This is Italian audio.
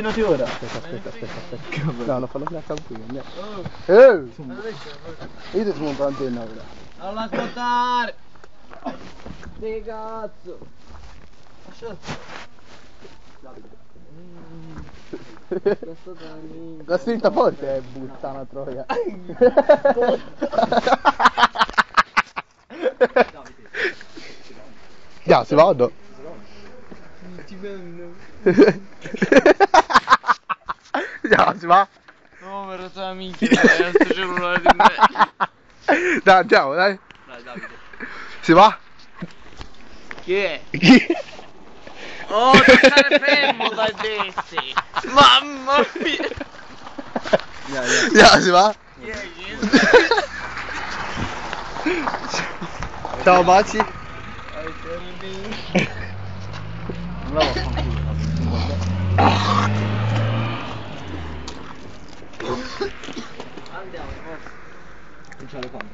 Noti ora? Aspetta. No, non fallo fare a qui, andiamo. Io ti smonto l'antenna ora. Non la smontare! Che cazzo! La strinta forte è puttana troia. Ya, si vado. Ya, si va. No, mi resta la minchia, sto cellulare di me. Dai, andiamo, dai. Dai, Davide. Si va? Chi è? Chi? Oh, devi stare fermo dai dessi! Mamma mia! Ya, si va? Chi è? Ciao baci. Non la vaffanculo. Andiamo, forza. Non ce la fanno.